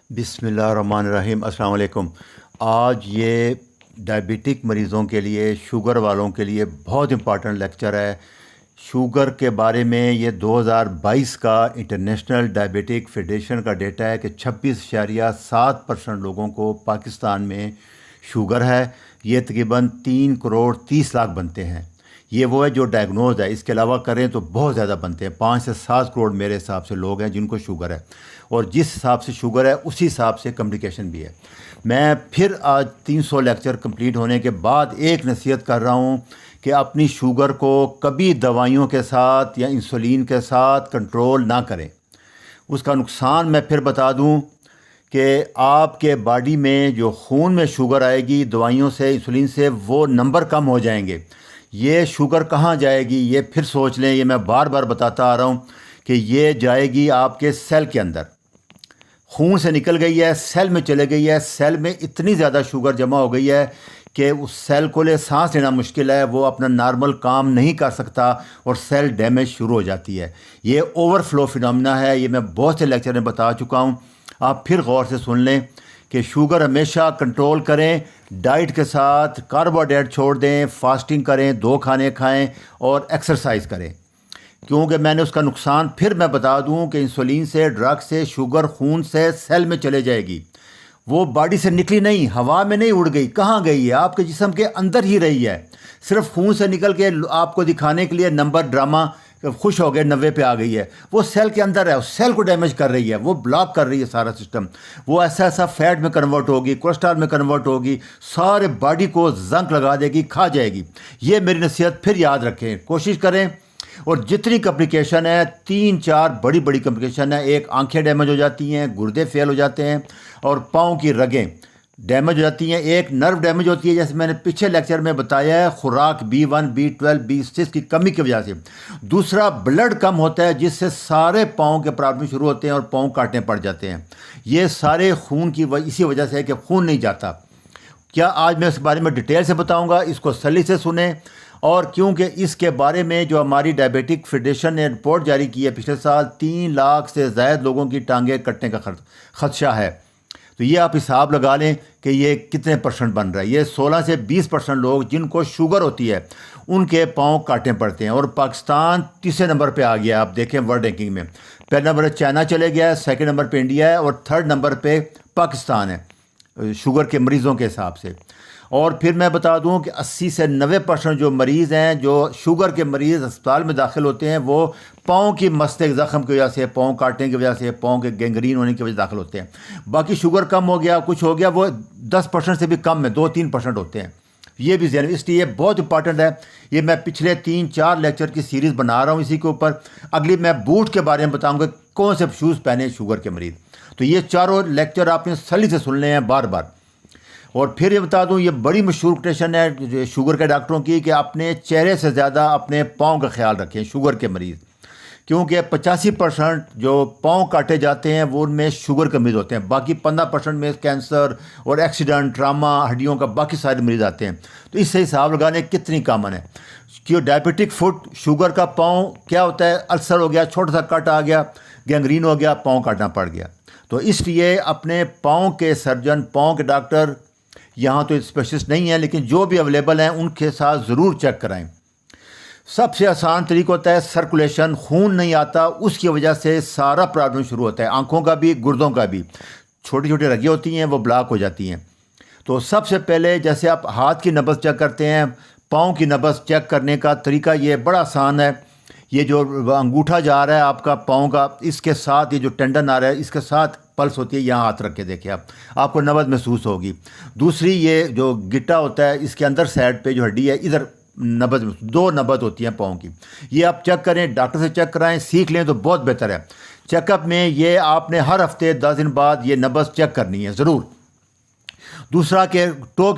बिस्मिल्लाहिर्रहमानिर्रहीम। अस्सलाम वालेकुम। आज ये डायबिटिक मरीज़ों के लिए, शुगर वालों के लिए बहुत इम्पॉर्टेंट लेक्चर है। शुगर के बारे में ये 2022 का इंटरनेशनल डायबिटिक फेडरेशन का डेटा है कि 26.7% लोगों को पाकिस्तान में शुगर है। ये तकरीबन 3 करोड़ 30 लाख बनते हैं। ये वो है जो डायग्नोज है। इसके अलावा करें तो बहुत ज़्यादा बनते हैं। 5 से 7 करोड़ मेरे हिसाब से लोग हैं जिनको शुगर है, और जिस हिसाब से शुगर है उसी हिसाब से कम्प्लिकेशन भी है। मैं फिर आज 300 लेक्चर कंप्लीट होने के बाद एक नसीहत कर रहा हूँ कि अपनी शुगर को कभी दवाइयों के साथ या इंसुलिन के साथ कंट्रोल ना करें। उसका नुकसान मैं फिर बता दूँ कि आपके बॉडी में जो खून में शुगर आएगी दवाइयों से, इंसुलिन से, वो नंबर कम हो जाएंगे। ये शुगर कहाँ जाएगी ये फिर सोच लें। ये मैं बार बार बताता आ रहा हूँ कि ये जाएगी आपके सेल के अंदर। खून से निकल गई है, सेल में चले गई है। सेल में इतनी ज़्यादा शुगर जमा हो गई है कि उस सेल को ले सांस लेना मुश्किल है, वो अपना नॉर्मल काम नहीं कर सकता और सेल डैमेज शुरू हो जाती है। ये ओवरफ्लो फिनोमेना है। ये मैं बहुत से लेक्चर में बता चुका हूँ। आप फिर गौर से सुन लें कि शुगर हमेशा कंट्रोल करें। डाइट के साथ कार्बोहाइड्रेट छोड़ दें, फास्टिंग करें, 2 खाने खाएं और एक्सरसाइज करें। क्योंकि मैंने उसका नुकसान फिर मैं बता दूं कि इंसुलिन से, ड्रग से, शुगर खून से सेल में चले जाएगी। वो बॉडी से निकली नहीं, हवा में नहीं उड़ गई। कहाँ गई है? आपके जिस्म के अंदर ही रही है। सिर्फ खून से निकल के आपको दिखाने के लिए नंबर ड्रामा खुश हो गए 90 पे आ गई है। वो सेल के अंदर है, उस सेल को डैमेज कर रही है, वो ब्लॉक कर रही है सारा सिस्टम। वो ऐसा फैट में कन्वर्ट होगी, कोलेस्ट्रॉल में कन्वर्ट होगी, सारे बॉडी को जंक लगा देगी, खा जाएगी। ये मेरी नसीहत फिर याद रखें, कोशिश करें। और जितनी कम्प्लिकेशन है, 3-4 बड़ी बड़ी कम्प्लिकेशन है। एक, आंखें डैमेज हो जाती हैं, गुर्दे फेल हो जाते हैं और पाँव की रगें डैमेज हो जाती हैं। एक, नर्व डैमेज होती है, जैसे मैंने पिछले लेक्चर में बताया है, खुराक B1, B12, B6 की कमी की वजह से। दूसरा, ब्लड कम होता है जिससे सारे पाँव के प्रॉब्लम शुरू होते हैं और पाँव काटने पड़ जाते हैं। ये सारे खून की इसी वजह से है कि खून नहीं जाता। क्या आज मैं इस बारे में डिटेल से बताऊंगा, इसको सली से सुने। और क्योंकि इसके बारे में जो हमारी डायबिटिक फेडरेशन ने रिपोर्ट जारी की है पिछले साल, 3 लाख से ज़ायद लोगों की टांगें कटने का खदशा है। तो ये आप हिसाब लगा लें कि ये कितने परसेंट बन रहा है। ये 16 से 20% लोग जिनको शुगर होती है उनके पाँव काटने पड़ते हैं। और पाकिस्तान तीसरे नंबर पे आ गया। आप देखें वर्ल्ड रैंकिंग में पहले नंबर चाइना चले गया है, सेकंड नंबर पे इंडिया है और थर्ड नंबर पे पाकिस्तान है शुगर के मरीज़ों के हिसाब से। और फिर मैं बता दूं कि 80 से 90% जो मरीज़ हैं, जो शुगर के मरीज़ अस्पताल में दाखिल होते हैं, वो पाँव की मस्तक ज़ख़म की वजह से, पाँव काटने की वजह से, पाँव के गैंग्रीन होने की वजह से दाखिल होते हैं। बाकी शुगर कम हो गया, कुछ हो गया, वो 10% से भी कम है, 2-3% होते हैं। ये भी ज़हन, इसलिए बहुत इंपॉर्टेंट है। ये मैं पिछले 3-4 लेक्चर की सीरीज़ बना रहा हूँ इसी के ऊपर। अगली मैं बूट के बारे में बताऊँगा, कौन से शूज़ पहने शुगर के मरीज़। तो ये चारों लेक्चर आपने सली से सुनने हैं बार बार। और फिर ये बता दूं, ये बड़ी मशहूर कोटेशन है शुगर के डॉक्टरों की कि अपने चेहरे से ज़्यादा अपने पाँव का ख्याल रखें शुगर के मरीज़। क्योंकि 85% जो पाँव काटे जाते हैं वो उनमें शुगर के मरीज़ होते हैं। बाकी 15% में कैंसर और एक्सीडेंट, ट्रामा, हड्डियों का बाकी सारे मरीज़ आते हैं। तो इससे हिसाब लगाने कितनी कॉमन है कि डायबिटिक फुट, शुगर का पाँव क्या होता है, अल्सर हो गया, छोटा सा कट आ गया, गैंग्रीन हो गया, पाँव काटना पड़ गया। तो इसलिए अपने पाँव के सर्जन, पाँव के डॉक्टर, यहाँ तो स्पेशलिस्ट नहीं है लेकिन जो भी अवेलेबल हैं उनके साथ ज़रूर चेक कराएं। सबसे आसान तरीका होता है सर्कुलेशन। खून नहीं आता, उसकी वजह से सारा प्रॉब्लम शुरू होता है, आंखों का भी, गुर्दों का भी। छोटी छोटी रगें होती हैं, वो ब्लॉक हो जाती हैं। तो सबसे पहले जैसे आप हाथ की नब्ज़ चेक करते हैं, पाँव की नब्ज़ चेक करने का तरीका ये बड़ा आसान है। ये जो अंगूठा जा रहा है आपका पाँव का, इसके साथ ये जो टेंडन आ रहा है, इसके साथ पल्स होती है। यहाँ हाथ रख के देखिए आपको नब्ज़ महसूस होगी। दूसरी, ये जो गिट्टा होता है, इसके अंदर साइड पे जो हड्डी है, इधर नब्ज़, 2 नब्ज़ होती हैं पाँव की। ये आप चेक करें, डॉक्टर से चेक कराएं, सीख लें तो बहुत बेहतर है। चेकअप में ये आपने हर हफ्ते 10 दिन बाद ये नब्ज़ चेक करनी है ज़रूर। दूसरा कि टो